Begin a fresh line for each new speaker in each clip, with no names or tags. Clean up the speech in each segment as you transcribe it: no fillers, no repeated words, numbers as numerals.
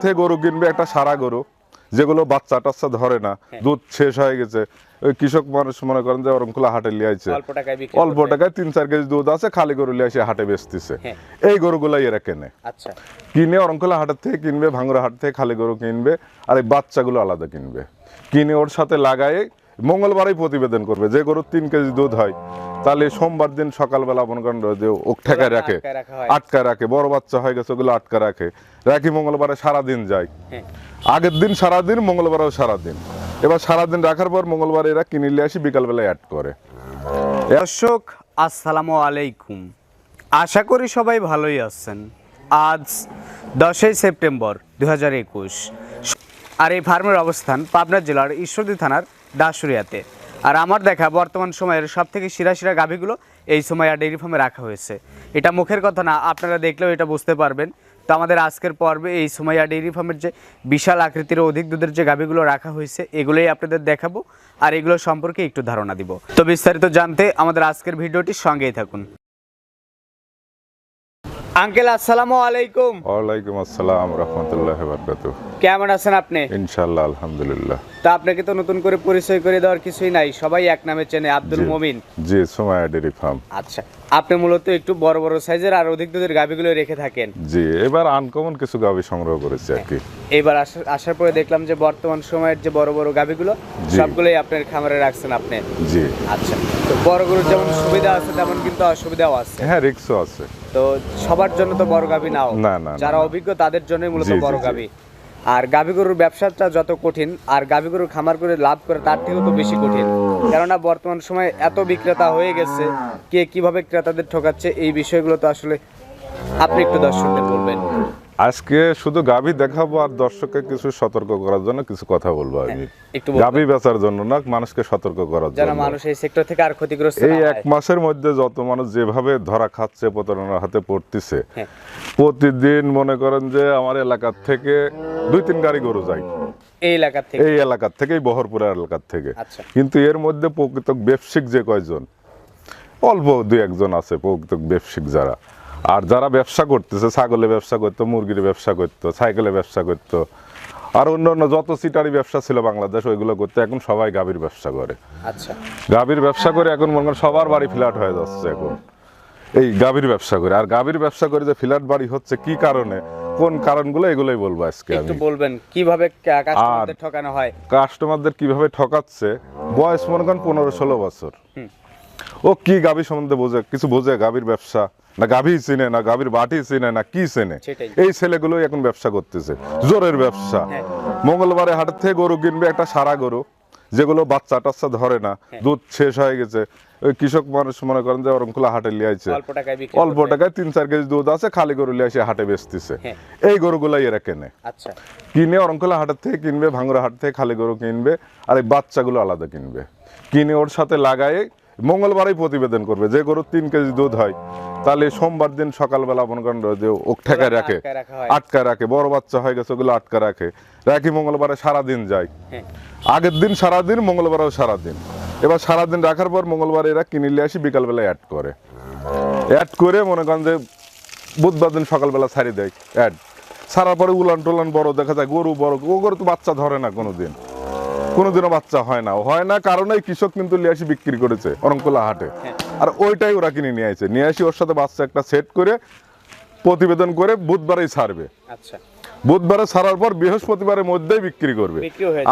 থেকে গরু কিনবে একটা সারা গরু, যেগুলো বাচ্চা টাচ্চা ধরে না, দুধ শেষ হয়ে গেছে, ওই কৃষক মানুষ মনে করেন যে ওরকম খোলা হাটে লিয়ে আইছে, অল্প টাকায় 3-4 কেজি দুধ আছে, খালি গরু লিয়ে এসে হাটে বেচতেছে। এই গরুগুলাই এরা কেনে, কিনে অরঙ্কলা হাটের থেকে কিনবে, ভাঙ্গুরা হাট থেকে খালি গরু কিনবে, আর এই বাচ্চাগুলো আলাদা কিনবে, কিনে ওর সাথে লাগায় মঙ্গলবারই প্রতিবেদন করবে। যে গরুর 3 কেজি দুধ হয়, তাহলে সোমবার দিন সকালবেলা মনে করেন যে ওক ঠেকায় রাখে, আটকা রাখে, বড় বাচ্চা হয়ে গেছে ওগুলো আটকা রাখে, রাখি মঙ্গলবারে সারাদিন যায়, আগের দিন সারাদিন, মঙ্গলবারেও সারাদিন। এবার সারাদিন রাখার পর মঙ্গলবার এরা কিনে নিয়ে আসি, বিকালবেলায় অ্যাড করে।
দর্শক আসসালামু আলাইকুম, আশা করি সবাই ভালোই আছেন। আজ 10ই সেপ্টেম্বর 2021, আর এই ফার্মের অবস্থান পাবনা জেলার ঈশ্বরদী থানার দাসুরিয়াতে। আর আমার দেখা বর্তমান সময়ের সব থেকে শিরা গাভীগুলো এই সময় ডেইরি ফার্মে রাখা হয়েছে। এটা মুখের কথা না, আপনারা দেখলেও এটা বুঝতে পারবেন। তো আমাদের আজকের পর্বে এই সময় ডেইরি ফার্মের যে বিশাল আকৃতির অধিক দুধের যে গাভীগুলো রাখা হয়েছে, এগুলোই আপনাদের দেখাবো আর এগুলো সম্পর্কে একটু ধারণা দিব। তো বিস্তারিত জানতে আমাদের আজকের ভিডিওটির সঙ্গেই থাকুন। আঙ্কেল আসসালামু আলাইকুম।
ওয়ালাইকুম আসসালাম রাহমাতুল্লাহি ওয়া বারাকাতুহু।
কেমন আছেন আপনি?
ইনশাআল্লাহ আলহামদুলিল্লাহ।
তা আপনাকে তো নতুন করে পরিচয় করে দেওয়ার কিছুই নাই, সবাই এক নামে চেনে, আব্দুল মুমিন।
জি, সুমাইয়া ডেইরি ফার্ম।
আচ্ছা, আপনি মূলত একটু বড় বড় সাইজের আর অধিক দুধের গাভীগুলো রেখে থাকেন।
জি, এবার আনকমন কিছু গাভী সংগ্রহ করেছি আর কি।
এবার আসার পরে দেখলাম যে বর্তমান সময়ের যে বড় বড় গাভীগুলো সবগুলোই আপনার খামারে রাখছেন আপনি।
জি।
আচ্ছা, তো বড় গরুর যেমন সুবিধা আছে তেমন কিন্তু অসুবিধাও আছে।
হ্যাঁ, রিস্কও আছে।
তো সবার জন্য তো বড় গাভী নাও,
না,
যারা অভিজ্ঞ তাদের জন্যই মূলত বড় গাভী। আর গাভী গরুর ব্যবসাটা যত কঠিন, আর গাভী গরুর খামার করে লাভ করে তার থেকেও তো বেশি কঠিন। কেননা বর্তমান সময়ে এত বিক্রেতা হয়ে গেছে, কে কিভাবে ক্রেতাদের ঠকাচ্ছে, এই বিষয়গুলো তো আসলে আপনি একটু দর্শকদের বলবেন।
আজকে শুধু গাভী দেখাবো আর দর্শককে কিছু সতর্ক করার জন্য কিছু কথা বলবো আমি। গাভী বেচার জন্য না, মানুষকে সতর্ক করার জন্য,
যারা মানুষ এই সেক্টর থেকে আর ক্ষতিগ্রস্ত না হয়।
এই এক মাসের মধ্যে যত মানুষ যেভাবে ধরা খাচ্ছে, প্রতারণার হাতে পড়তেছে, প্রতিদিন মনে করেন যে আমার এলাকার থেকে 2-3 গাড়ি গরু যায় এই এলাকার থেকে, এই বহরপুর এলাকার থেকে। কিন্তু এর মধ্যে প্রকৃত ব্যবসায়িক যে কয়জন, অল্প 2-1 আছে প্রকৃত ব্যবসায়িক যারা। আর যারা ব্যবসা করতেছে, ছাগলের ব্যবসা করতো, মুরগির ব্যবসা করতো, সাইকেলের ব্যবসা করতো, আর অন্য যত সিটারি ব্যবসা ছিল বাংলাদেশ, ওইগুলো করতে এখন সবাই গাভীর ব্যবসা করে।
আচ্ছা,
গাভীর ব্যবসা করে এখন মনে করেন সবার বাড়ি ফ্ল্যাট হয়ে যাচ্ছে এখন এই গাভীর ব্যবসা করে। আর গাভীর ব্যবসা করে যে ফ্ল্যাট বাড়ি হচ্ছে কি কারণে, কোন কারণগুলো, এগুলোই বলবো আজকে আমি।
একটু বলবেন কিভাবে কাস্টমারদের ঠকানো হয়।
কাস্টমারদের কিভাবে ঠকাচ্ছে, বয়স মনে করেন 15-16 বছর, ও কি গাভী সম্বন্ধে বোঝে, কিছু বোঝে গাভীর ব্যবসা না, গাভী চিনে না, গাভীর বাটি চিনে না, কি চেনে, এই ছেলেগুলো এখন ব্যবসা করতেছে, জোরের ব্যবসা। মঙ্গলবারে হাটের থেকে গরু কিনবে একটা সারা গরু, যেগুলো বাচ্চা টাচ্চা ধরে না, দুধ শেষ হয়ে গেছে, ওই কৃষক মানুষ মনে করেন যে ওরকম খোলা হাটে লিয়ে আইছে, অল্প টাকায় 3-4 কেজি দুধ আছে, খালি গরু লিয়ে এসে হাটে বেচতেছে। এই গরুগুলাই এরা কেনে, কিনে অরঙ্কলা হাটের থেকে কিনবে, ভাঙ্গুরা হাট থেকে খালি গরু কিনবে, আর এই বাচ্চাগুলো আলাদা কিনবে, কিনে ওর সাথে লাগায় মঙ্গলবারই প্রতিবেদন করবে। যে গরুর 3 কেজি দুধ হয়, তাহলে সোমবার দিন সকালবেলা মনে করেন যে ওক ঠেকায় রাখে, আটকা রাখে, বড় বাচ্চা হয়ে গেছে ওগুলো আটকা রাখে, রাখি মঙ্গলবারে সারাদিন যায়, আগের দিন সারাদিন, মঙ্গলবারেও সারাদিন। এবার সারাদিন রাখার পর মঙ্গলবার এরা কিনে নিয়ে আসি, বিকালবেলায় অ্যাড করে, অ্যাড করে মনে করেন যে বুধবার দিন সকালবেলা ছাড়ি দেয়। অ্যাড ছাড়ার পরে উলান টোলান বড় দেখা যায়, গরু বড়, ও গরু তো বাচ্চা ধরে না, কোনোদিনও বাচ্চা হয় না, কারণে কৃষক কিন্তু লিয়ে আসি বিক্রি করেছে অরঙ্কলা হাটে। আর ওইটাই ওরা কিনে নিয়ে আসি, ওর সাথে বাচ্চা একটা সেট করে প্রতিবেদন করে বুধবারেই ছাড়বে। বুধবারে ছাড়ার পর বৃহস্পতিবারের মধ্যেই বিক্রি করবে।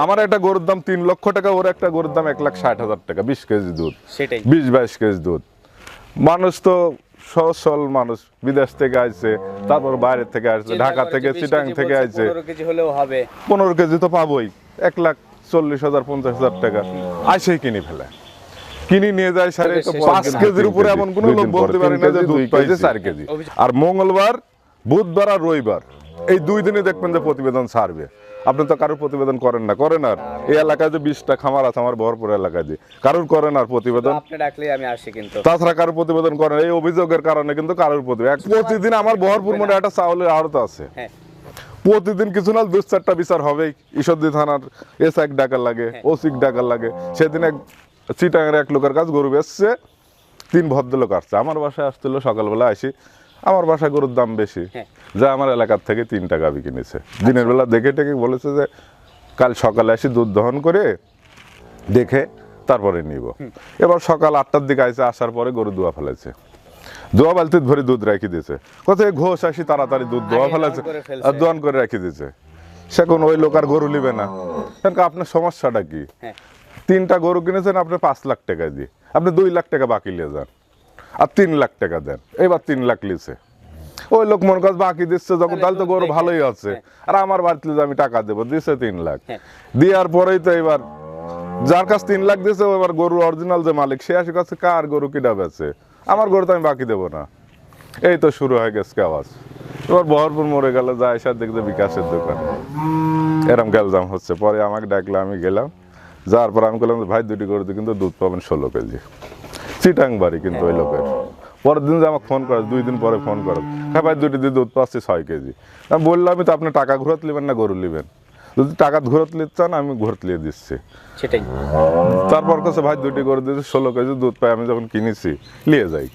আমার একটা গরুর দাম 3 লক্ষ টাকা, ওর একটা গরুর দাম 1,60,000 টাকা, 20 কেজি দুধ, 20-22 কেজি দুধ। মানুষ তো সচ্ছল মানুষ, বিদেশ থেকে আসছে, তারপর বাইরে থেকে আসছে, ঢাকা থেকে, চিটাং থেকে আসছে, 15 কেজি তো পাবোই, 1,40,000-50,000 টাকা আইসেই কিনে ফেলে, কিনে নিয়ে যায় 5 কেজির উপরে, এমন কোনো লোক বলতে পারে না যে দুধ পাইছে 4 কেজি। আর মঙ্গলবার, বুধবার আর রবিবার, এই 2 দিনে দেখবেন যে প্রতিবেদন ছাড়বে। আপনি তো কারোর প্রতিবেদন করেন না, আর এই এলাকায় যে 20টা খামার আছে আমার বহরপুর এলাকায়, যে কারোর করেন আর প্রতিবেদন, তাছাড়া কারোর প্রতিবেদন করেন, এই অভিযোগের কারণে কিন্তু কারোর প্রতিবেদন। প্রতিদিন আমার বহরপুর মনে একটা চাউলের আড়ত আছে, প্রতিদিন কিছু না 2-4টা বিচার হবেই। ঈশ্বরদী থানার এসআই ডাকার লাগে, ওসিক ডাকার লাগে। সেদিন এক চিটাঙের এক লোকের কাছে গরু বেচছে, 3 ভদ্রলোক আসছে আমার বাসায়, আসছিল সকালবেলা, আসি আমার বাসায় গরুর দাম বেশি, যা আমার এলাকার থেকে 3টা গাভী কিনেছে। দিনের বেলা দেখে টেকে বলেছে যে কাল সকালে আসি দুধ দহন করে দেখে তারপরে নিব। এবার সকাল 8টার দিকে আইসে, আসার পরে গরু দুয়া ফেলেছে, দোয়া বালতি ভরে দুধ রেখে দিয়েছে। কোথায় ঘোষ আসি তাড়াতাড়ি দুধ দোয়া ফেলেছে আর দোয়ান করে রেখে দিয়েছে। সে কোন ওই লোক আর গরু নিবে না। কারণ আপনার সমস্যাটা কি? 3টা গরু কিনেছেন আপনি 5 লাখ টাকা দিয়ে, আপনি 2 লাখ টাকা বাকি নিয়ে যান আর 3 লাখ টাকা দেন। এবার 3 লাখ লিছে, ওই লোক মনে কাজ বাকি দিচ্ছে যখন, তাহলে তো গরু ভালোই আছে। আর আমার বাড়িতে আমি টাকা দেবো, দিছে 3 লাখ। দেওয়ার পরেই তো এবার যার কাছে 3 লাখ দিয়েছে এবার গরু অরিজিনাল যে মালিক সে আসে কাছে কার গরু কিনা বেছে, আমার গরু তো আমি বাকি দেবো না। এই তো শুরু হয়ে গেছে আওয়াজ। এবার বহরপুর মরে গেল, যা এসে দেখতে বিকাশের দোকান এরম গ্যালজাম হচ্ছে। পরে আমাকে ডাকলে আমি গেলাম, যাওয়ার পর আমি বললাম ভাই 2টি গরুতে কিন্তু দুধ পাবেন 16 কেজি, চিটাং বাড়ি কিন্তু ওই লোকের। পরের দিন যে আমাকে ফোন করে, 2 দিন পরে ফোন করে, হ্যাঁ ভাই 2টি দিয়ে দুধ পাচ্ছি 6 কেজি। আমি বললাম আমি তো আপনি টাকা ঘুরত নেবেন না গরু নেবেন, যদি টাকা ঘুরত নিতে চান আমি ঘুরত নিয়ে দিচ্ছি।
সেটাই।
তারপর কাছে ভাই 2টি গরু দিয়েছি 16 কেজি দুধ পাই, আমি যখন কিনেছি নিয়ে যাই।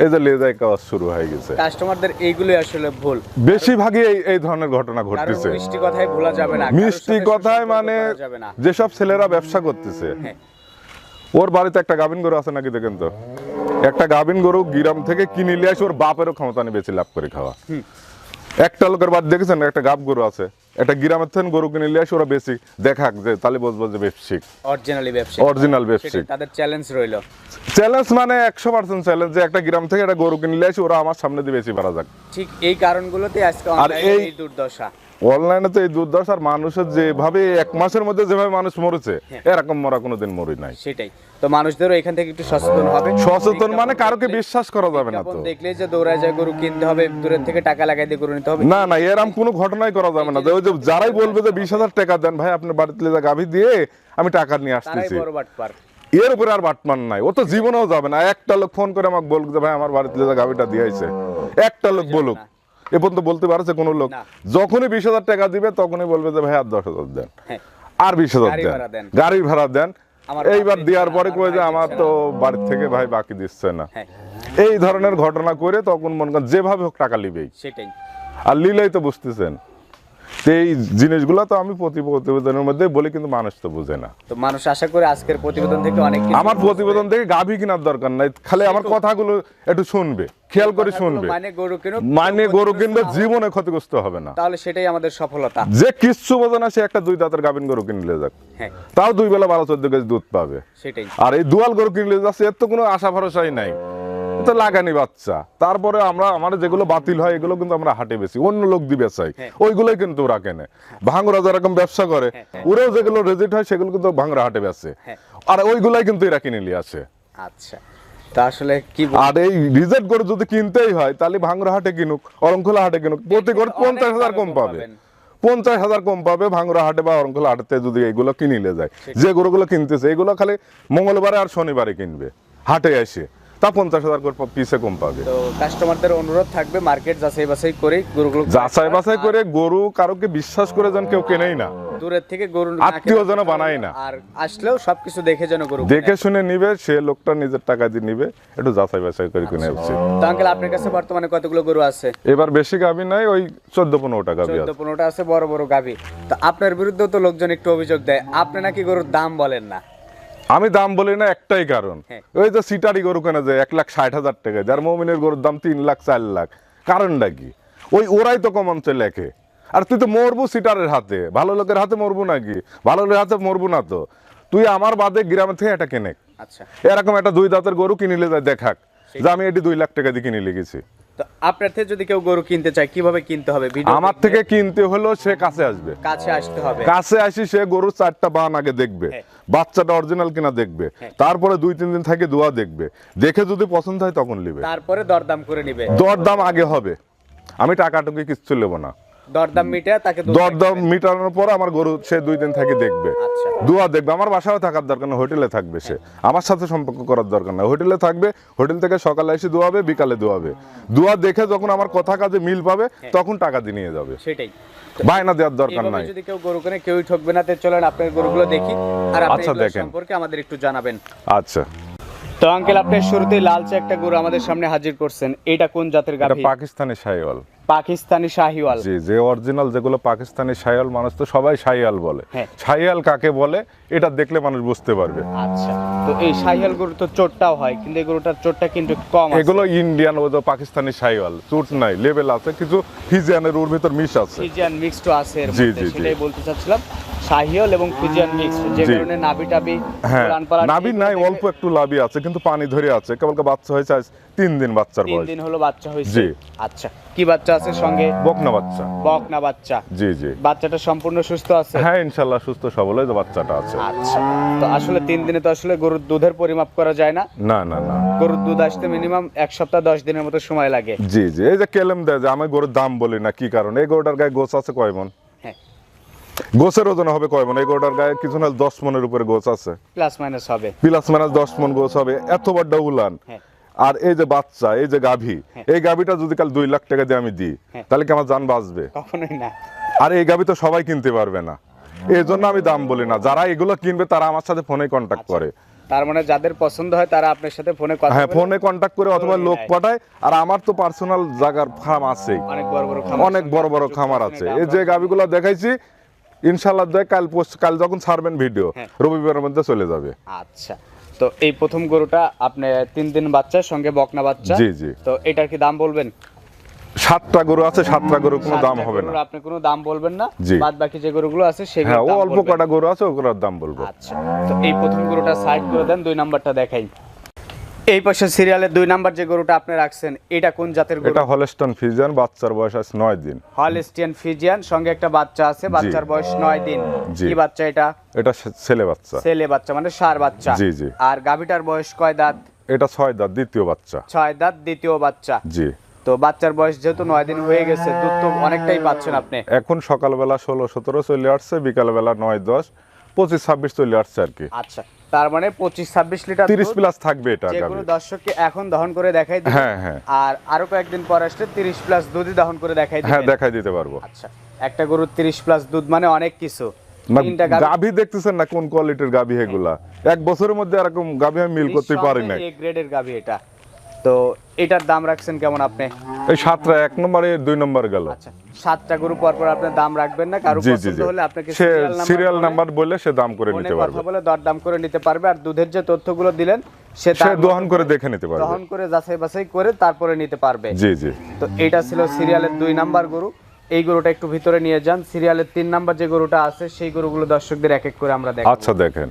এই যে নিয়ে যাই কাজ শুরু হয়ে গেছে।
কাস্টমারদের এইগুলোই আসলে ভুল,
বেশিরভাগই এই ধরনের ঘটনা ঘটতেছে।
মিষ্টি কথাই ভোলা যাবে না,
মিষ্টি কথায় মানে যেসব ছেলেরা ব্যবসা করতেছে, ওর বাড়িতে একটা গাভিন গরু আছে নাকি দেখেন তো, একটা গাভিন গরু গ্রাম থেকে কিনে নিয়ে আসে, ওর বাপেরও ক্ষমতা নেই বেশি লাভ করে খাওয়া। একটা লোকের বাড়ি দেখেছেন একটা গাব গরু আছে, একটা গ্রামের থেকে গরু কিনে নিয়ে আসে, ওরা বেশি দেখাক যে তাহলে বলবো যে ব্যবসায়িক, অরিজিনাল ব্যবসায়িক।
তাদের চ্যালেঞ্জ রইলো,
চ্যালেঞ্জ মানে 100% চ্যালেঞ্জ যে একটা গ্রাম থেকে একটা গরু কিনে নিয়ে আসে, ওরা আমার সামনে দিয়ে বেশি পারা যাক।
ঠিক এই কারণগুলোতে আজকে অনলাইনে এই দুর্দশা।
অনলাইনে তো এই দুর্দশা, আর মানুষের যেভাবে 1 মাসের মধ্যে যেভাবে মানুষ মরেছে এরকম মরা কোনোদিন মরি নাই।
সেটাই তো, মানুষদেরও এখান থেকে একটু সচেতন হবে।
সচেতন মানে কারোকে বিশ্বাস করা যাবে না তো,
দেখলে যে দৌড়ায় যায় গরু কিনতে হবে, দূরের থেকে টাকা লাগাই দিয়ে গরু নিতে হবে,
না না এরকম কোনো ঘটনাই করা যাবে না। ওই যে যারাই বলবে যে 20,000 টাকা দেন ভাই আপনার বাড়িতে গাভী দিয়ে আমি টাকা নিয়ে আসতেছি,
বড় বাটপার।
এর উপরে আর বাটমান নাই, ও তো জীবনেও যাবে না। একটা লোক ফোন করে আমাকে বলুক যে ভাই আমার বাড়িতে গাভীটা দিয়েছে, একটা লোক বলুক, এ পর্যন্ত বলতে পারছে কোন লোক? যখনই 20,000 টাকা দিবে তখনই বলবে যে ভাই আর 10,000 দেন, আর 20,000 দেন, গাড়ির ভাড়া দেন। এইবার দেওয়ার পরে কয়ে যে আমার তো বাড়ির থেকে ভাই বাকি দিচ্ছে না। এই ধরনের ঘটনা করে তখন মনে করেন যেভাবে হোক টাকা লিবেই,
সেটাই।
আর লিলেই তো বুঝতেছেন। এই জিনিসগুলো তো আমি প্রতিবেদনের মধ্যে বলি, কিন্তু মানুষ তো বুঝে না।
তো মানুষ আশা করে আজকের প্রতিবেদন থেকে অনেক কিছু,
আমার প্রতিবেদন থেকে গাভী কেনার দরকার নাই, খালি আমার কথাগুলো একটু শুনবে, খেয়াল করে শুনবে, মানে গরু কিনবে, জীবনে ক্ষতিগ্রস্ত হবে না।
তাহলে সেটাই আমাদের সফলতা।
যে কিচ্ছু বোঝে না সে একটা 2 দাঁতের গাভীন গরু কিনলে যাক, তাও 2 বেলা 12-14 কেজি দুধ পাবে।
সেটাই।
আর এই দুয়াল গরু কিনলে যাচ্ছে এর তো কোনো আশা ভরসাই নাই, তো লাগানি বাচ্চা। তারপরে আমরা আমাদের যেগুলো বাতিল হয় এগুলো কিন্তু আমরা হাটে বেশি, অন্য লোক দিবে চাই, ওইগুলোই কিন্তু ওরা কেনে। ভাঙরা যেরকম ব্যবসা করে, ওরাও যেগুলো রেজিট হয় সেগুলো কিন্তু ভাঙরা হাটে বেচে, আর ওইগুলাই কিন্তু এরা কিনে নিয়ে আসে।
আচ্ছা, তা আসলে কি, আর
এই রিজেক্ট করে যদি কিনতেই হয় তাহলে ভাঙরা হাটে কিনুক, অরংখোলা হাটে কিনুক, প্রতি গরু 50,000 কম পাবে, 50,000 কম পাবে ভাঙরা হাটে বা অরংখোলা হাটেতে যদি এইগুলো কিনিলে যায়। যে গরুগুলো কিনতেছে এগুলো খালি মঙ্গলবারে আর শনিবারে কিনবে হাটে এসে, তা 50,000 করে পিছে কম পাবে।
তো কাস্টমারদের অনুরোধ থাকবে মার্কেট যাচাই বাছাই করে গরুগুলো,
যাচাই বাছাই করে গরু কারোকে বিশ্বাস করে যেন কেউ কেনেই না,
দূরের থেকে গরু
আত্মীয় যেন বানাই না,
আর আসলেও সবকিছু দেখে যেন গরু
দেখে শুনে নিবে, সে লোকটা নিজের টাকা দিয়ে নিবে, একটু যাচাই বাছাই করে কিনে উচিত।
তো আঙ্কেল আপনার কাছে বর্তমানে কতগুলো গরু আছে?
এবার বেশি গাভী নাই, ওই 14-15টা গাভী আছে।
14-15টা আছে, বড় বড় গাভী। তো আপনার বিরুদ্ধে তো লোকজন একটু অভিযোগ দেয় আপনি নাকি গরুর দাম বলেন না।
আমি দাম বলি না একটাই কারণ, ওই যে সিটারি গরু কেনা যায় 1,60,000 টাকা, যার মমিনের গরুর দাম 3 লাখ 4 লাখ, কারণটা কি? ওই ওরাই তো কমাঞ্চে লেখে। আর তুই তো মরবো সিটারের হাতে, ভালো লোকের হাতে মরবো নাকি? ভালো লোকের হাতে মরবো না তো, তুই আমার বাদে গ্রামের থেকে এটা কেনে।
আচ্ছা,
এরকম একটা 2 দাঁতের গরু কিনিলে যায় দেখাক যে আমি এটি 2 লাখ টাকা দিয়ে কিনে লেগেছি।
তো আপনার থেকে যদি কেউ গরু কিনতে চায় কিভাবে কিনতে হবে?
আমার থেকে কিনতে হলো সে কাছে আসবে,
কাছে আসতে হবে,
কাছে আসি সে গরুর 4টা বান আগে দেখবে, বাচ্চাটা অরিজিনাল কিনা দেখবে, তারপরে 2-3 দিন থেকে দোয়া দেখবে, দেখে যদি পছন্দ হয় তখন নিবে,
তারপরে দরদাম করে নিবে।
দরদাম আগে হবে, আমি টাকাটুকি কিচ্ছু নেবো না।
দরদাম মিটায় তাকে,
দরদাম মিটানোর পর আমার গরু সে 2 দিন থেকে দেখবে, দোয়া দেখবে। আমার বাসায় থাকার দরকার না, হোটেলে থাকবে সে, আমার সাথে সম্পর্ক করার দরকার না, হোটেলে থাকবে, হোটেল থেকে সকালে এসে দোয়াবে, বিকালে দোয়াবে, দোয়া দেখে যখন আমার কথা কাজে মিল পাবে তখন টাকা দিয়ে নিয়ে যাবে।
সেটাই,
বায়না দেওয়ার দরকার নাই।
যদি কেউ গরু কিনে কেউই ঠকবে না। চলেন আপনার গরুগুলো দেখি, আর আপনি
আচ্ছা দেখেন,
সম্পর্কে আমাদের একটু জানাবেন।
আচ্ছা।
তো আঙ্কেল আপনি শুরুতেই লালচে একটা গরু আমাদের সামনে হাজির করছেন, এটা কোন জাতের
এটা
গাভী?
পাকিস্তানি শাহিওয়াল।
পাকিস্তানি শাহিওয়াল।
জি, যে অরিজিনাল যেগুলো পাকিস্তানি শাহিওয়াল, মানুষ তো সবাই শাহিওয়াল বলে।
হ্যাঁ।
শাহিওয়াল কাকে বলে এটা দেখলে মানুষ বুঝতে পারবে।
আচ্ছা, তো এই শাহিওয়াল গরু তো চোটটাও হয়, কিন্তু এই গরুটার চোটটা কিন্তু একটু কম আছে।
এগুলো ইন্ডিয়ান ও পাকিস্তানি শাহিওয়াল, চুট নাই, লেভেল আছে, কিছু ফিজিয়ানের ওর ভিতর মিশ আছে।
ফিজিয়ান মিক্সড আছে এর
জি,
মধ্যে,
জি, জি।
সেটাই বলতে চাচ্ছিলাম। শাহিওয়াল এবং ফিজিয়ান মিক্সড, যে
জি।
কারণে নাভি টাবি
হ্যাঁ,
প্রাণপালা
নাভি নাই, অল্প একটু লাভি আছে, কিন্তু পানি ধরে আছে। কেবল বাচ্চা হয়েছে আজ 3 দিন, বাচ্চার
3
বয়স।
দিন হলো বাচ্চা হয়েছে।
জি।
আচ্ছা, কি বাচ্চা আছে সঙ্গে?
বকনা বাচ্চা।
বকনা বাচ্চা।
জি জি।
বাচ্চাটা সম্পূর্ণ সুস্থ আছে?
হ্যাঁ, ইনশাল্লাহ সুস্থ সবল হয়ে বাচ্চাটা আছে।
আচ্ছা, তো আসলে 3 দিনে তো আসলে গরুর দুধের পরিমাপ করা যায় না।
না না না।
গরুর দুধ আসতে মিনিমাম 1 সপ্তাহ 10 দিনের মতো সময় লাগে।
জি জি। এই যে কেলেম দেয় যে আমি গরুর দাম বলি না, কি কারণে? এই গরুটার গায়ে গোছ আছে কয় মন?
হ্যাঁ,
গোছের ওজন হবে কয় মন? এই গরুটার গায়ে কিছু না 10 মনের উপরে গোছ আছে।
প্লাস মাইনাস হবে।
প্লাস মাইনাস 10 মন গোছ হবে, এত বড় উলান।
হ্যাঁ।
আর এই যে বাচ্চা, এই যে গাভী, এই গাভীটা যদি কাল 2 লাখ টাকা দিয়ে আমি দিই,
হ্যাঁ।
তাহলে কি আমার জান বাঁচবে?
কখনোই না।
আর এই গাভী তো সবাই কিনতে পারবে না, এই জন্য আমি দাম বলি না। যারা এগুলো কিনবে তারা আমার সাথে ফোনে কন্ট্যাক্ট করে।
তার মানে যাদের পছন্দ হয় তারা আপনার সাথে ফোনে কথা
হ্যাঁ,
বলে
ফোনে কন্ট্যাক্ট করে অথবা
করে
লোক
নেয়।
পাঠায়। আর আমার তো পার্সোনাল জায়গার ফার্ম আছেই,
অনেক বড় বড় খামার,
অনেক বড় বড় খামার আছে। এই যে গাভীগুলো দেখাইছি, ইনশাল্লাহ দেখ কাল যখন ছাড়বেন ভিডিও,
হ্যাঁ।
রবিবারের মধ্যে চলে যাবে।
আচ্ছা, তো এই প্রথম গরুটা আপনি 3 দিন বাচ্চার সঙ্গে বকনা বাচ্চা।
জি জি।
তো এটার কি দাম বলবেন?
7টা গরু আছে, 7টা গরু কোনো দাম
7টা
হবে না।
গরুর আপনি কোনো দাম বলবেন না।
জি।
বাদ বাকি যে গরুগুলো আছে সেগুলো
হ্যাঁ, ও অল্প কটা গরু আছে, ওগুলোর দাম বলবো।
আচ্ছা, তো এই প্রথম গরুটা সাইড করে দেন, 2 নাম্বারটা দেখাই। এই পাশে সিরিয়ালের 2 নাম্বার যে গরুটা আপনি রাখছেন, এটা কোন জাতের গরু?
এটা হলস্টন ফ্রিজিয়ান, বাচ্চার বয়স আছে 9 দিন।
হলস্টিয়ান ফ্রিজিয়ান, সঙ্গে একটা বাচ্চা আছে, বাচ্চার বয়স 9 দিন।
জি।
কি বাচ্চা এটা?
এটা ছেলে বাচ্চা।
ছেলে বাচ্চা, মানে ষাঁড় বাচ্চা।
জি, জি।
আর গাভীটার বয়স কয় দাঁত?
এটা 6 দাঁত, দ্বিতীয় বাচ্চা।
6 দাঁত, দ্বিতীয় বাচ্চা।
জি।
তো বাচ্চার বয়স যেহেতু 9 দিন হয়ে গেছে, দুধ তো অনেকটাই পাচ্ছেন আপনি।
এখন সকালবেলা 16-17 চলে আসছে, বিকালবেলা 9-10, 25-26 চলে আসছে আর কি।
আচ্ছা, তার মানে 25-26 লিটার
30
দুধ,
প্লাস থাকবে এটা
যে
গাভী।
কোনো দর্শককে এখন দহন করে দেখাই দিবেন।
হ্যাঁ, হ্যাঁ।
আর আরো কয়েকদিন পর আসলে 30 প্লাস দুধই দহন করে দেখাই
হ্যাঁ,
দিবেন।
দেখাই দিতে পারবো।
আচ্ছা, একটা গরুর 30 প্লাস দুধ মানে অনেক কিছু।
না,
3টা গাভী
গাভী দেখতেছেন না কোন কোয়ালিটির গাভী এগুলা? 1 বছরের মধ্যে এরকম গাভী আমি মিল করতে পারি না।
এ গ্রেডের গাভী এটা। তো এটার দাম রাখছেন কেমন আপনি?
এই 7টা 1 নম্বরে, 2 নম্বর গেল।
আচ্ছা, 7টা গরু পর পর আপনি দাম রাখবেন না, কারো
জি জি
পছন্দ
জি।
হলে আপনাকে
সে
সিরিয়াল
সিরিয়াল নাম্বার বলে সে দাম করে
ফোনে
নিতে
কথা
পারবে।
বলে দরদাম করে নিতে পারবে। আর দুধের যে তথ্যগুলো দিলেন সে
সে
তার
দহন করে দেখে নিতে পারবে।
দহন করে যাচাই বাছাই করে তারপরে নিতে পারবে।
জি জি।
তো এটা ছিল সিরিয়ালের 2 নাম্বার গরু। এই গরুটা একটু ভিতরে নিয়ে যান। সিরিয়ালের 3 নাম্বার যে গরুটা আছে সেই গরুগুলো দর্শকদের এক এক করে আমরা দেখাবো।
আচ্ছা, দেখেন।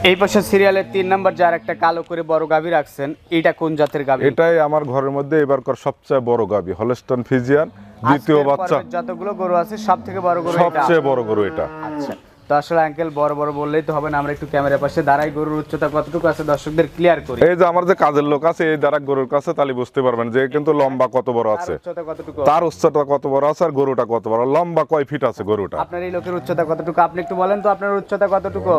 এই পাশে সিরিয়ালের 3 নাম্বার যার একটা কালো করে বড় গাভী রাখছেন, এটা কোন জাতের গাভী?
এটাই আমার ঘরের মধ্যে এবারকার সবচেয়ে বড় গাভী, হলস্টন ফ্রিজিয়ান, দ্বিতীয়
আজকের
বাচ্চা।
পর্বের যতগুলো গরু আছে সবথেকে বড় গরু এটা।
সবচেয়ে বড় গরু এটা।
আচ্ছা, তো আসলে আঙ্কেল বড় বড় বললেই তো হবে না, আমরা একটু ক্যামেরার পাশে দাঁড়াই, গরুর উচ্চতা কতটুকু আছে দর্শকদের ক্লিয়ার করি।
এই যে আমার যে কাজের লোক আছে, এই দ্বারা গরুর কাছে, তাহলে বুঝতে পারবেন যে কিন্তু লম্বা কত বড়
তার
আছে,
উচ্চতা কতটুকু?
তার উচ্চতা কত বড় আছে, আর গরুটা কত বড়, লম্বা কয় ফিট আছে গরুটা।
আপনার এই লোকের উচ্চতা কতটুকু আপনি একটু বলেন তো, আপনার উচ্চতা কতটুকু?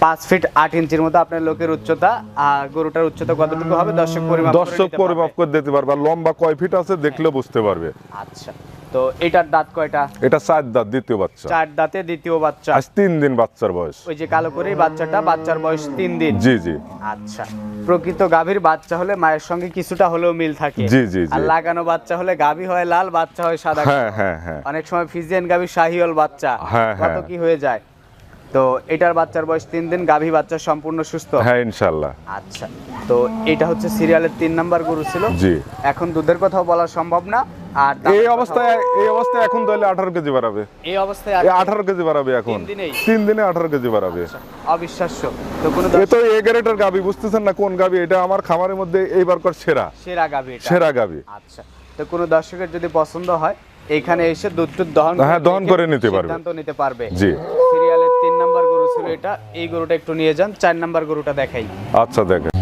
5 ফিট 8 ইঞ্চির মতো আপনার লোকের উচ্চতা। আর গরুটার উচ্চতা কতটুকু হবে দর্শক পরিমাপ করে
দর্শক
নিতে
পরিমাপ
পারবে।
করে দিতে পারবে, আর লম্বা কয় ফিট আছে দেখলে বুঝতে পারবে।
আচ্ছা, তো এটার দাঁত কয়টা?
এটা 4 দাঁত, দ্বিতীয় বাচ্চা।
4 দাঁতে, দ্বিতীয় বাচ্চা।
আজ 3 দিন বাচ্চার বয়স।
ওই যে কালো করে বাচ্চাটা, বাচ্চার বয়স 3 দিন।
জি জি।
আচ্ছা, প্রকৃত গাভীর বাচ্চা হলে মায়ের সঙ্গে কিছুটা হলেও মিল থাকে।
জি, জি, জি।
আর লাগানো বাচ্চা হলে গাভী হয় লাল, বাচ্চা হয় সাদা।
হ্যাঁ হ্যাঁ হ্যাঁ।
অনেক সময় ফিজিয়ান গাভী শাহিওয়াল বাচ্চা,
হ্যাঁ,
কত
হ্যাঁ।
কি হয়ে যায়। তো এটার বাচ্চার বয়স 3 দিন, গাভী বাচ্চা সম্পূর্ণ সুস্থ।
হ্যাঁ, ইনশাআল্লাহ।
আচ্ছা, তো এটা হচ্ছে সিরিয়ালের 3 নাম্বার গরু ছিল।
জি।
এখন দুধের কথাও বলা সম্ভব না। আর দামের
এই
কথাও-
অবস্থায় এখন তাহলে 18 কেজি বাড়াবে।
এই অবস্থায়
এই 18 কেজি বাড়াবে এখন।
3 দিনেই?
3 দিনে 18 কেজি বাড়াবে।
অবিশ্বাস্য। তো কোনো
এ তো এ গ্রেডের গাবি, বুঝতেছেন না কোন গাবি? এটা আমার খামারের মধ্যে এইবারকার সেরা
সেরা গাভী এটা।
সেরা গাবি।
আচ্ছা, তো কোনো দর্শকের যদি পছন্দ হয় এখানে এসে দুধ দহন
হ্যাঁ, দহন করে নিতে পারবে।
সিদ্ধান্ত নিতে পারবে।
জি।
সিরিয়ালের 3 নাম্বার গরু ছিল এটা। এই গরুটা একটু নিয়ে যান। 4 নাম্বার গরুটা দেখাই।
আচ্ছা, দেখেন।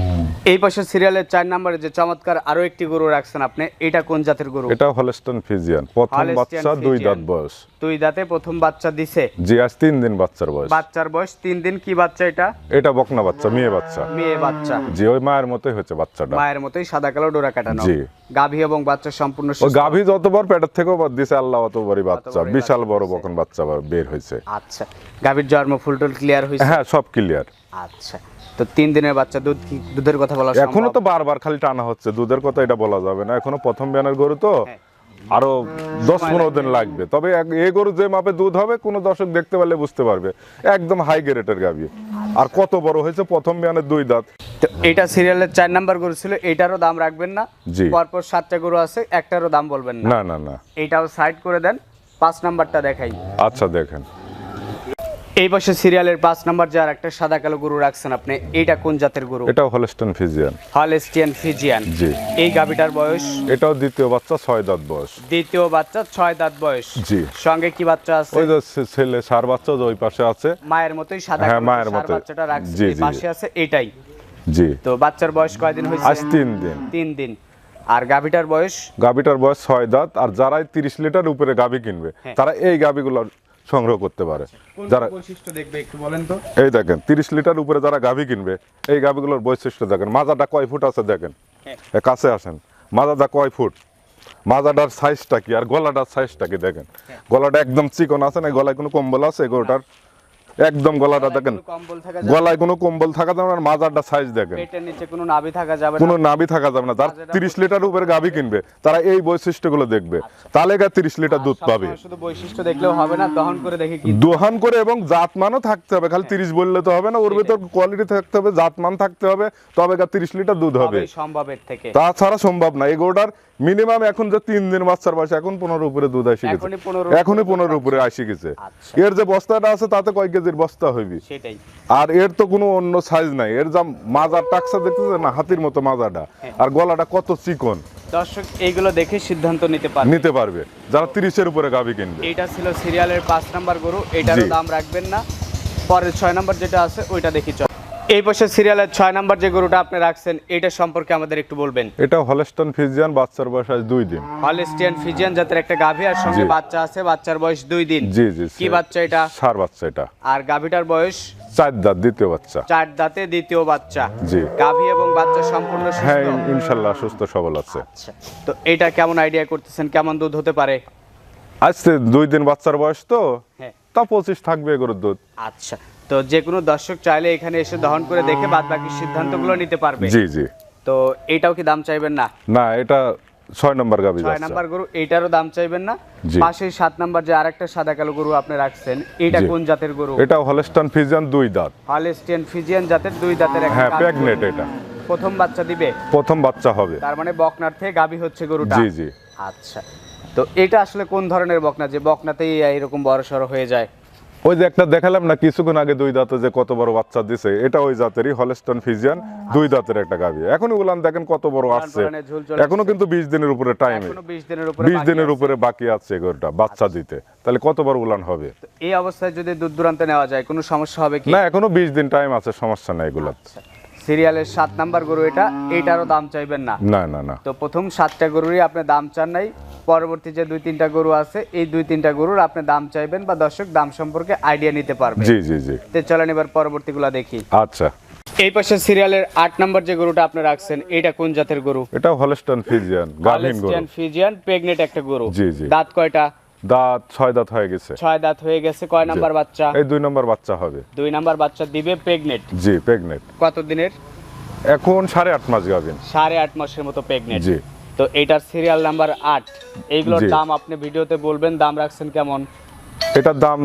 এই পাশে সিরিয়ালের 4 নম্বরে যে চমৎকার আরো একটি গরু রাখছেন আপনি, এটা কোন জাতের গরু?
এটা হলস্টন ফিজিয়ান, প্রথম
হলস্টিয়ান
বাচ্চা, 2
ফ্রিজিয়ান।
দাঁত বয়স।
2 দাঁতে প্রথম বাচ্চা দিছে।
জি, আজ 3 দিন বাচ্চার বয়স।
বাচ্চার বয়স 3 দিন। কি বাচ্চা এটা?
এটা বকনা বাচ্চা, মেয়ে বাচ্চা।
মেয়ে বাচ্চা।
জি, ওই মায়ের মতোই হচ্ছে বাচ্চাটা।
মায়ের মতোই সাদা কালো ডোরা কাটানো।
জি।
গাভী এবং বাচ্চা সম্পূর্ণ
ওই
সুস্থ।
গাভী যতবার পেটের থেকেও বাদ দিছে আল্লাহ অতবারই বাচ্চা,
অতবারই
বিশাল
বাচ্চা
বড়
হয়েছে।
বকন বাচ্চা বের হয়েছে।
আচ্ছা, গাভীর জন্ম ফুলটুল ক্লিয়ার হয়েছে?
হ্যাঁ, সব ক্লিয়ার।
আচ্ছা, তো 3 দিনের বাচ্চা, দুধের কথা বলা সম্ভব?
এখনো তো বারবার খালি টানা হচ্ছে, দুধের কথা এটা বলা যাবে না, এখনো প্রথম বিয়ানের গরু তো
হ্যাঁ।
আরো 10-15 দিন লাগবে। তবে এই গরু যে মাপে দুধ হবে কোনো দর্শক দেখতে পারলে বুঝতে পারবে, একদম হাই গ্রেডের গাভী। আর কত বড় হয়েছে, প্রথম বিয়ানের 2 দাঁত।
তো এটা সিরিয়ালের 4 নাম্বার গরু ছিল, এটারও দাম রাখবেন না?
জি।
পরপর 7টা গরু আছে, একটারও দাম বলবেন না?
না না না।
এটাও সাইড করে দেন, 5 নাম্বারটা দেখাই।
আচ্ছা, দেখেন
এই পাশে সিরিয়ালের 5 নাম্বার যে আর একটা সাদা কালো গরু রাখছেন আপনি, এটা কোন জাতের গরু?
এটাও হলস্টন ফিজিয়ান।
Holstein Friesian.
জি।
এই গাভীটার বয়স?
এটাও দ্বিতীয় বাচ্চা, 6 দাঁত বয়স।
দ্বিতীয় বাচ্চা, 6 দাঁত বয়স।
জি।
সঙ্গে কি বাচ্চা আছে?
ওই যে ছেলে সার বাচ্চা যে ওই পাশে আছে।
মায়ের মতোই সাদা
হ্যাঁ,
কালো
মায়ের
ষাঁড়
মতোই।
বাচ্চাটা রাখছে,
জি,
এই
জি।
পাশে আছে এটাই।
জি।
তো বাচ্চার বয়স কয়দিন হয়েছে?
আজ 3 দিন।
3 দিন। আর গাভীটার বয়স?
গাভীটার বয়স 6 দাঁত। আর যারাই 30 লিটার উপরে গাভী কিনবে
হ্যাঁ।
তারা এই গাভীগুলো সংগ্রহ করতে পারে। যারা
বৈশিষ্ট্য দেখবে একটু বলেন তো।
এই দেখেন, 30 লিটার উপরে যারা গাভী কিনবে, এই গাভীগুলোর বৈশিষ্ট্য দেখেন। মাজাটা কয় ফুট আছে দেখেন,
হ্যাঁ।
কাছে আসেন। মাজাটা কয় ফুট, মাজাটার সাইজটা কি, আর গলাটার সাইজটা কি দেখেন। গলাটা একদম চিকন আছে না, গলায় কোনো কম্বল আছে গরুটার? একদম গলাটা দেখেন,
কোনো কম্বল থাকা যাবে না,
গলায় কোনো কম্বল থাকা যাবে না। আর মাজারটা সাইজ দেখেন,
পেটের নিচে কোনো নাভি থাকা যাবে
কোনো
না।
নাভি থাকা যাবে না। যারা 30 লিটার উপরে গাভী কিনবে তারা এই বৈশিষ্ট্যগুলো দেখবে, তাহলে 30 লিটার দুধ পাবে।
সবসময় শুধু বৈশিষ্ট্য দেখলেও হবে না, দহন করে দেখে কি
দোহান করে এবং জাতমানও থাকতে হবে। খালি 30 বললে তো হবে না, ওর ভিতর কোয়ালিটি থাকতে হবে, জাতমান থাকতে হবে, তবে 30 লিটার দুধ হবে।
হবে সম্ভবের থেকে।
তাছাড়া সম্ভব না। এই গরুটার মিনিমাম এখন যে 3 দিন বাচ্চার বয়স, এখন 15 উপরে দুধ আসি গেছে। এখনই 15 উপরে আসি গেছে।
আচ্ছা।
এর যে বস্তাটা আছে তাতে কয় কেজির বস্তা হইবি।
সেটাই।
আর এর তো কোনো অন্য সাইজ নাই। এর যা মাজার টাকসা দেখতেছে না, হাতির মতো মাজাটা, আর গলাটা কত চিকন।
দর্শক এইগুলো দেখে সিদ্ধান্ত নিতে পারবে।
নিতে পারবে যারা 30 এর উপরে গাভী কিনবে।
এটা ছিল সিরিয়ালের 5 নাম্বার গরু, এটারও
জি।
দাম রাখবেন না। পরের 6 নাম্বার যেটা আছে ওইটা দেখি চল। এই পাশে সিরিয়ালের 6 নাম্বার যে গরুটা আপনি রাখছেন, এটা সম্পর্কে আমাদের একটু বলবেন।
এটা হলস্টন ফিজিয়ান, বাচ্চার বয়স আজ 2 দিন।
হলস্টিয়ান ফ্রিজিয়ান জাতের একটা গাভী, আর সঙ্গে
জি।
বাচ্চা আছে, বাচ্চার বয়স 2 দিন।
জি জি।
কি বাচ্চা এটা?
সার বাচ্চা এটা।
আর গাভীটার বয়স?
4 দাঁত, দ্বিতীয় বাচ্চা।
4 দাঁতে দ্বিতীয় বাচ্চা।
জি।
গাভী এবং বাচ্চা সম্পূর্ণ
হ্যাঁ,
সুস্থ?
ইনশাল্লাহ সুস্থ সবল আছে।
আচ্ছা, তো এটা কেমন আইডিয়া করতেছেন, কেমন দুধ হতে পারে?
আজকে 2 দিন বাচ্চার বয়স তো,
হ্যাঁ।
তা 25 থাকবে গরুর দুধ।
আচ্ছা, তো যে কোনো দর্শক চাইলে এখানে এসে দহন করে দেখে বাদ বাকি সিদ্ধান্তগুলো নিতে পারবে।
জি জি।
তো এটাও কি দাম চাইবেন না?
না, এটা 6 নম্বর গাভী
6
বাচ্চা।
নাম্বার গরু, এইটারও দাম চাইবেন না।
জি।
পাশে 7 নাম্বার যে আরেকটা সাদা কালো গরু আপনি রাখছেন, এটা
জি।
কোন জাতের গরু?
এটা হলস্টন ফিজিয়ান, 2 দাঁত।
হলস্টিয়ান ফ্রিজিয়ান জাতের 2 দাঁতের একটা
হ্যাঁ,
গাভী।
প্রেগনেট এটা।
প্রথম বাচ্চা দিবে?
প্রথম বাচ্চা হবে।
তার মানে বকনার থেকে গাভী হচ্ছে গরুটা?
জি জি।
আচ্ছা, তো এটা আসলে কোন ধরনের বকনা যে বকনাতেই এরকম বড় সড়ো হয়ে যায়?
ওই যে একটা দেখালাম না কিছুক্ষণ আগে, 2 দাঁতে যে কত বড় বাচ্চা দিছে, এটা ওই জাতেরই হলস্টন ফিজিয়ান, 2 দাঁতের একটা গাভী। এখন উলান দেখেন কত বড় আসছে।
উলানে ঝুল চলে
এখনো কিন্তু 20 দিনের উপরে টাইম,
এখনো 20 দিনের উপরে
20
বাকি
দিনের
আছে।
উপরে বাকি আছে গরুটা বাচ্চা দিতে। তাহলে কত বড় উলান হবে।
তো এই অবস্থায় যদি দূর দূরান্তে নেওয়া যায় কোনো সমস্যা হবে কি?
না, এখনো 20 দিন টাইম আছে, সমস্যা নাই এগুলা।
সিরিয়ালের 7 নাম্বার গরু এটা, এইটারও দাম চাইবেন না?
না না না।
তো প্রথম 7টা গরুরই আপনি দাম চান নাই, পরবর্তী যে 2-3টা গরু আছে এই 2-3টা গরুর আপনি দাম চাইবেন বা দর্শক দাম সম্পর্কে আইডিয়া নিতে পারবে।
জি জি জি।
তো চলেন এবার পরবর্তীগুলো দেখি।
আচ্ছা,
এই পাশে সিরিয়ালের 8 নাম্বার যে গরুটা আপনি রাখছেন, এটা কোন জাতের গরু?
এটা হলস্টন ফিজিয়ান, গাভীন গরু।
হলস্টিয়ান ফ্রিজিয়ান, প্রেগনেট একটা গরু।
জি, জি।
দাঁত কয়টা?
দাঁত 6 দাঁত হয়ে গেছে।
6 দাঁত হয়ে গেছে। কয় নাম্বার বাচ্চা?
এই 2 নম্বর বাচ্চা হবে।
2 নাম্বার বাচ্চা দিবে, প্রেগনেট।
জি, প্রেগনেট।
কত দিনের?
এখন 8.5 মাস গাভীন।
8.5 মাসের মতো প্রেগনেট।
জি।
তো এটার সিরিয়াল নাম্বার 8। এইগুলোর
জি।
দাম আপনি ভিডিওতে বলবেন, দাম রাখছেন কেমন?
এটার দাম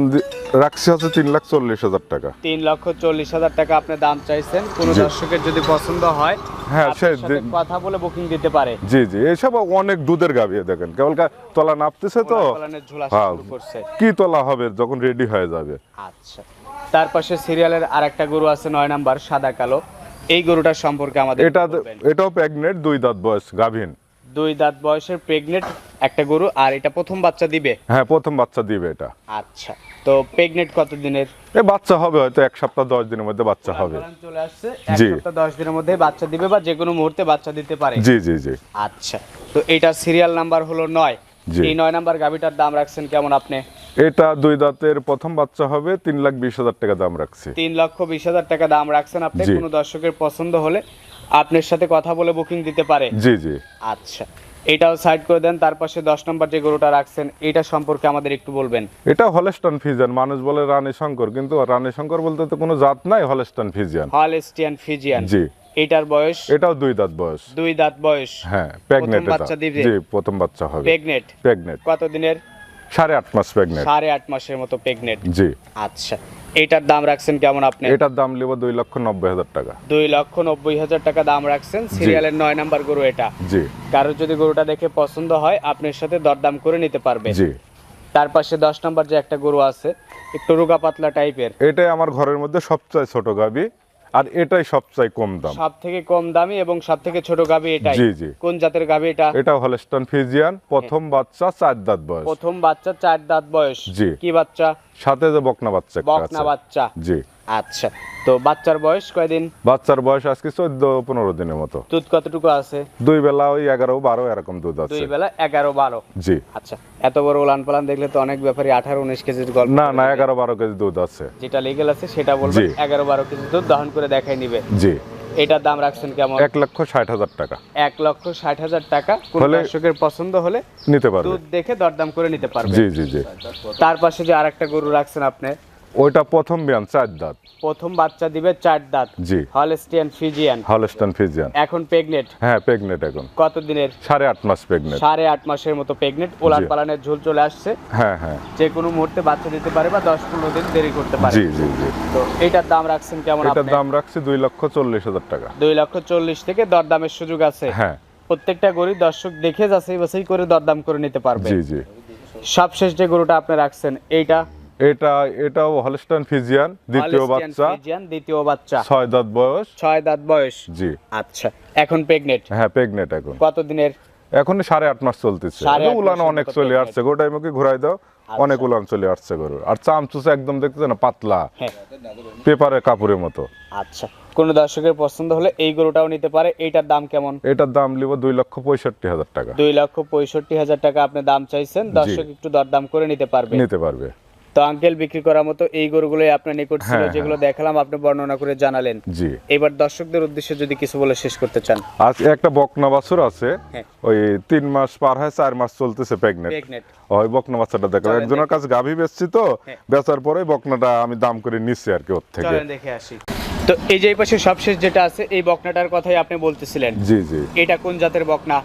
রাখছি হচ্ছে 3,40,000 টাকা।
3,40,000 টাকা আপনি দাম চাইছেন। কোন
জি।
দর্শকের যদি পছন্দ হয়,
হ্যাঁ,
আপনার
সে
সাথে কথা বলে বুকিং দিতে পারে।
জি জি। এইসব অনেক দুধের গাভী দেখেন, কেবল তলা নাপতেছে তো।
ফলানের ঝোলা
হ্যাঁ,
শুরু করছে।
কি তলা হবে যখন রেডি হয়ে যাবে।
আচ্ছা, তার পাশে সিরিয়ালের আরেকটা গরু আছে 9 নাম্বার, সাদা কালো। এই গরুটার সম্পর্কে আমাদের
এটা
বলবেন।
এটাও প্রেগনেট, 2 দাঁত বয়স, গাভীন।
2 দাঁত বয়সের প্রেগনেন্ট একটা গরু, আর এটা প্রথম বাচ্চা দিবে?
হ্যাঁ, প্রথম বাচ্চা দিবে এটা।
আচ্ছা, তো প্রেগনেন্ট কত দিনের?
এই বাচ্চা হবে হয়তো 1 সপ্তাহ 10 দিনের মধ্যে বাচ্চা হবে।
চলে আসছে, 1
জি।
সপ্তাহ 10 দিনের মধ্যে বাচ্চা দিবে বা যে কোনো মুহূর্তে বাচ্চা দিতে পারে।
জি জি জি।
আচ্ছা, তো এটা সিরিয়াল নাম্বার হলো 9।
জি।
এই 9 নাম্বার গাভীটার দাম রাখছেন কেমন আপনি?
এটা 2 দাঁতের প্রথম বাচ্চা হবে, 3,20,000 টাকা দাম রাখছি।
3,20,000 টাকা দাম রাখছেন আপনি।
জি।
কোনো দর্শকের পছন্দ হলে আপনার সাথে কথা বলে বুকিং দিতে পারে।
জি জি।
আচ্ছা, এটাও সাইড করে দেন। তার পাশে 10 নম্বর যে গরুটা রাখছেন এটা সম্পর্কে আমাদের একটু বলবেন।
এটা হলস্টাইন ফ্রিজিয়ান, মানুষ বলে রানী শঙ্কর, কিন্তু রানী শঙ্কর বলতে তো কোনো জাত নাই, হলস্টাইন ফ্রিজিয়ান।
Holstein Friesian.
জি।
এটার বয়স?
এটাও 2 দাঁত বয়স।
2 দাঁত বয়স।
হ্যাঁ, প্রেগনেন্ট
প্রথম বাচ্চা দিবে?
জি, প্রথম বাচ্চা হবে।
প্রেগনেন্ট?
প্রেগনেন্ট
কত দিনের?
8.5 মাস প্রেগনেন্ট।
8.5 মাসের মতো প্রেগনেন্ট।
জি।
আচ্ছা, এটার দাম রাখছেন কেমন আপনি?
এটার দাম নেব 2,90,000 টাকা।
2,90,000 টাকা দাম রাখছেন। সিরিয়ালের 9 নাম্বার গরু এটা।
জি।
কারোর যদি গরুটা দেখে পছন্দ হয় আপনার সাথে দরদাম করে নিতে পারবে।
জি।
তার পাশে 10 নাম্বার যে একটা গরু আছে একটু রোগা পাতলা টাইপের,
এটাই আমার ঘরের মধ্যে সবচেয়ে ছোট গাবি, আর এটাই সবচেয়ে কম দাম।
সব থেকে কম দামি এবং সব থেকে ছোট গাভী এটাই।
জি জি।
কোন জাতের গাভী এটা?
এটা হলস্টাইন ফ্রিজিয়ান, প্রথম বাচ্চা, 4 দাঁত বয়স।
প্রথম বাচ্চা, 4 দাঁত বয়স।
জি।
কি বাচ্চা?
সাথে যে বকনা বাচ্চা একটা
বকনা
আছে।
বাচ্চা।
জি।
আচ্ছা, তো বাচ্চার বয়স কয়দিন?
বাচ্চার বয়স আজকে 14-15 দিনের মতো।
দুধ কতটুকু আছে?
2 বেলা ওই 11-12 এরকম দুধ আছে।
2 বেলা 11-12।
জি।
আচ্ছা, এত বড় উলান পালান দেখলে তো অনেক ব্যাপারই 18-19 কেজির গল্প।
না না, 11-12 কেজি দুধ আছে।
যেটা লিগ্যাল আছে সেটা বলবেন।
জি।
11-12 কেজি দুধ দহন করে দেখাই নিবে।
জি।
এটার দাম রাখছেন কেমন?
1,60,000 টাকা
1,60,000 টাকা। কোন
হলে
দর্শকের পছন্দ হলে
নিতে পারবে।
দুধ দেখে দরদাম করে নিতে পারবে।
জি জি জি।
তার পাশে যে আরেকটা গরু রাখছেন আপনি,
ওইটা প্রথম বিয়ান, 4 দাঁত।
প্রথম বাচ্চা দিবে, 4 দাঁত।
জি।
Holstein Friesian.
Holstein Friesian.
এখন প্রেগনেন্ট?
হ্যাঁ, প্রেগনেন্ট এখন।
কত দিনের?
8.5 মাস প্রেগনেন্ট।
8.5 মাসের মতো প্রেগনেন্ট। ওলান পালানের ঝোল চলে আসছে।
হ্যাঁ হ্যাঁ।
যে কোনো মুহূর্তে বাচ্চা দিতে পারে বা 10-15 দিন দেরি করতে পারে।
জি জি জি।
তো এটার দাম রাখছেন কেমন
এটার
আপনি?
দাম রাখছি 2,40,000 টাকা।
2,40,000 থেকে দরদামের সুযোগ আছে।
হ্যাঁ।
প্রত্যেকটা গরু দর্শক দেখে যাচাই বাছাই করে দরদাম করে নিতে পারবে।
জি জি।
সবশেষ যে গরুটা আপনি রাখছেন এইটা?
এটাও হলস্টাইন ফ্রিজিয়ান, দ্বিতীয়
হলস্টিয়ান
বাচ্চা,
ফ্রিজিয়ান, দ্বিতীয় বাচ্চা।
6 দাঁত বয়স।
6 দাঁত বয়স।
জি।
আচ্ছা, এখন প্রেগনেন্ট?
হ্যাঁ, প্রেগনেন্ট এখন।
কত দিনের?
এখন 8.5 মাস চলতেছে।
8.5
উলান
মাসের
অনেক
মতো
চলে
pregnant।
আসছে, গোটাই মুখে ঘুরাই দাও, অনেক উলান চলে আসছে গরুর। আর চামচুসে একদম দেখতেছে না, পাতলা,
হ্যাঁ।
পেপারের কাপড়ের মতো।
আচ্ছা, কোন দর্শকের পছন্দ হলে এই গরুটাও নিতে পারে। এইটার দাম কেমন?
এটার দাম নিব 2,65,000 টাকা।
2,65,000 টাকা আপনি দাম চাইছেন। দর্শক একটু দরদাম করে নিতে পারবে।
নিতে পারবে।
তো আঙ্কেল, বিক্রি করার মতো এই গরুগুলোই আপনার নিকট ছিল,
হ্যাঁ,
যেগুলো দেখালাম আপনি বর্ণনা করে জানালেন।
জি।
এবার দর্শকদের উদ্দেশ্যে যদি কিছু বলে শেষ করতে চান।
আজ একটা বকনা বাছুর আছে,
হ্যাঁ।
ওই 3 মাস পার হয়, 4 মাস চলতেছে প্রেগনেন্ট।
প্রেগনেন্ট।
ওই বকনা বাচ্চাটা দেখো,
চলেন
একজনের কাছে গাভী বেচছি তো,
হ্যাঁ।
বেচার পরে বকনাটা আমি দাম করে নিচ্ছি আর কি ওর থেকে।
চলেন দেখে আসি। তো এই যে এই পাশে সবশেষ যেটা আছে এই বকনাটার কথাই আপনি বলতেছিলেন।
জি জি।
এটা কোন জাতের বকনা?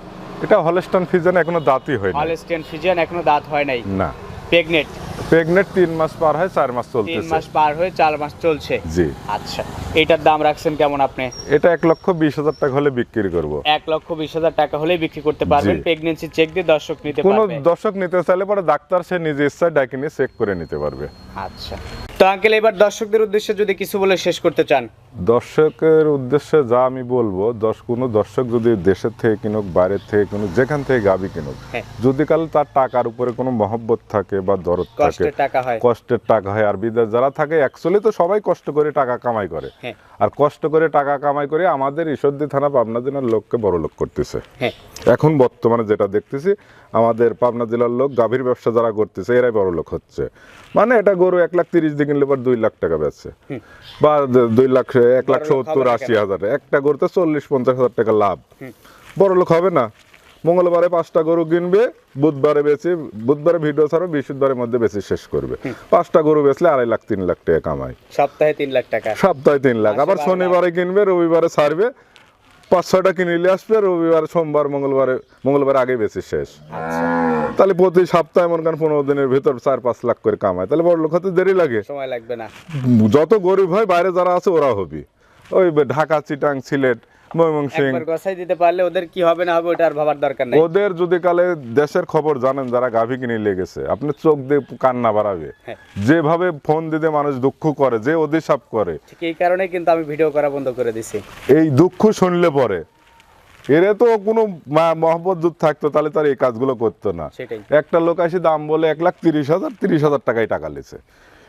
এটা হলস্টাইন ফ্রিজিয়ান, এখনো দাঁতই হয়নি।
হলস্টিয়ান ফ্রিজিয়ান, এখনো দাঁত হয় নাই।
না।
প্রেগনেন্ট?
প্রেগনেন্ট 3 মাস পার হয়, 4 মাস
3
চলতেছে।
মাস পার হয়ে 4 মাস চলছে।
জি।
আচ্ছা, এটার দাম রাখছেন কেমন আপনি?
এটা 1,20,000 টাকা হলে বিক্রি করব।
1,20,000 টাকা হলেই বিক্রি করতে পারবেন।
জি।
প্রেগন্যান্সি চেক দিয়ে দর্শক নিতে
কোন
পারবে।
দর্শক নিতে চাইলে পরে ডাক্তার সে নিজে ইচ্ছায় ডাকে নিয়ে চেক করে নিতে পারবে।
আচ্ছা, তো আঙ্কেল এবার দর্শকদের উদ্দেশ্যে যদি কিছু বলে শেষ করতে চান।
দর্শকের উদ্দেশ্যে যা আমি বলবো, কোনো দর্শক যদি দেশের থেকে কিনুক, বাইরের থেকে কিনুক, যেখান থেকে গাবি কিনুক,
হ্যাঁ।
যদি কাল তার টাকার উপরে কোনো মহব্বত থাকে বা দরদ থাকে,
কষ্টের টাকা হয়।
কষ্টের টাকা হয়। আর বিদেশ যারা থাকে, অ্যাকচুয়ালি তো সবাই কষ্ট করে টাকা কামাই করে,
হ্যাঁ।
আর কষ্ট করে টাকা কামাই করে আমাদের ঈশ্বরদী থানা পাবনা জেলার লোককে বড় লোক করতেছে।
হ্যাঁ।
এখন বর্তমানে যেটা দেখতেছি, আমাদের পাবনা জেলার লোক গাভীর ব্যবসা যারা করতেছে এরাই বড় লোক হচ্ছে। মানে এটা গরু 1,30,000 দিয়ে কিনলে পর 2 লাখ টাকা বেচে, বা 2,70,000-80,000। একটা গরুতে 40-50,000 টাকা লাভ। বড় লোক হবে না? মঙ্গলবারে 5টা গরু কিনবে, বুধবারে বেচে, বুধবারে ভিডিও ছাড়বে, বৃহস্পতিবারের মধ্যে বেচে শেষ করবে। 5টা গরু বেচলে 2.5-3 লাখ টাকা কামায়।
সপ্তাহে 3 লাখ টাকা।
সপ্তাহে 3 লাখ। আবার শনিবারে কিনবে, রবিবারে ছাড়বে, 5-6টা কিনে নিয়ে আসবে, রবিবার, সোমবার, মঙ্গলবার আগে বেশি শেষ। তাহলে প্রতি সপ্তাহে মনে করেন 15 দিনের ভিতর 4-5 লাখ করে কামায়। তাহলে বড় লোক হতে দেরি লাগে?
সময় লাগবে না।
যত গরিব হয় বাইরে যারা আছে ওরা হবে, ওই ঢাকা, চিটাং, সিলেট, ময়মনসিংহ,
একবার গোছাই দিতে পারলে ওদের কি হবে না হবে ওটা আর ভাবার দরকার নাই।
ওদের যদি কালে দেশের খবর জানেন, যারা গাভী কিনে লেগেছে, আপনি চোখ দিয়ে কান্না বাড়াবে।
হ্যাঁ।
যেভাবে ফোন দিতে মানুষ দুঃখ করে, যে অধিশাপ করে,
ঠিক এই কারণে কিন্তু আমি ভিডিও করা বন্ধ করে দিছি।
এই দুঃখ শুনলে পরে এরে তো কোনো মহব্বত যদি থাকতো তাহলে তার এই কাজগুলো করতো না।
সেটাই।
একটা লোক আসে দাম বলে 1,30,000, 30,000 টাকায় টাকা লেছে,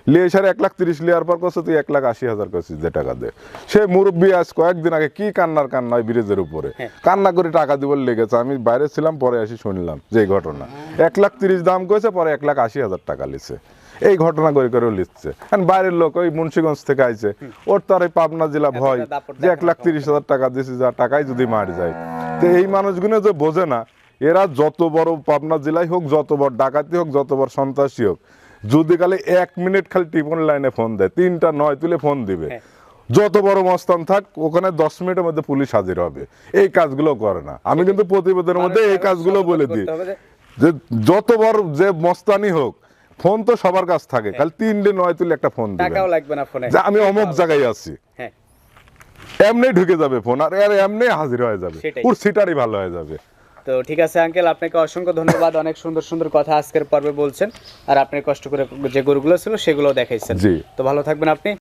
লিয়ে সারে 1,30,000 লিয়ার পর করছে তুই 1,80,000 করছিস যে টাকা দে। সে মুরব্বী আজ কয়েকদিন আগে কি কান্নার কান্না ওই ব্রিজের উপরে কান্না করে টাকা দিবল লেগেছে। আমি বাইরে ছিলাম, পরে আসি শুনলাম যে এই ঘটনা 1,30,000 দাম করেছে, পরে 1,80,000 টাকা লিছে। এই ঘটনা করে করেও লিখছে। বাইরের লোক ওই মুন্সিগঞ্জ থেকে আইছে, ওর তো আর এই পাবনা জেলা ভয় যে 1,30,000 টাকা দিয়েছে, যা টাকাই যদি মারি যায়। তো এই মানুষগুলো যে বোঝে না, এরা যত বড় পাবনা জেলায় হোক, যত বড় ডাকাতি হোক, যত বড় সন্ত্রাসী হোক, যদি খালি 1 মিনিট খালি টিপন লাইনে ফোন দেয়, 3টা 9 তুলে ফোন দিবে, যত বড় মস্তান থাক ওখানে 10 মিনিটের মধ্যে পুলিশ হাজির হবে। এই কাজগুলো করে না। আমি কিন্তু প্রতিবেদনের মধ্যে এই কাজগুলো বলে দিই যে যত বড় যে মস্তানি হোক, ফোন তো সবার কাছ থাকে, খালি 3টে 9 তুলে একটা ফোন দিবে,
টাকাও লাগবে না ফোনে,
যে আমি অমুক জায়গায় আছি,
হ্যাঁ
এমনি ঢুকে যাবে ফোন, আর এমনি হাজির হয়ে যাবে,
সেটাই।
ওর সিটারই ভালো হয়ে যাবে।
তো ঠিক আছে আঙ্কেল, আপনাকে অসংখ্য ধন্যবাদ, অনেক সুন্দর সুন্দর কথা আজকের পর্বে বলছেন, আর আপনি কষ্ট করে যে গরুগুলো ছিল সেগুলো দেখাইছেন।
জি।
তো ভালো থাকবেন আপনি।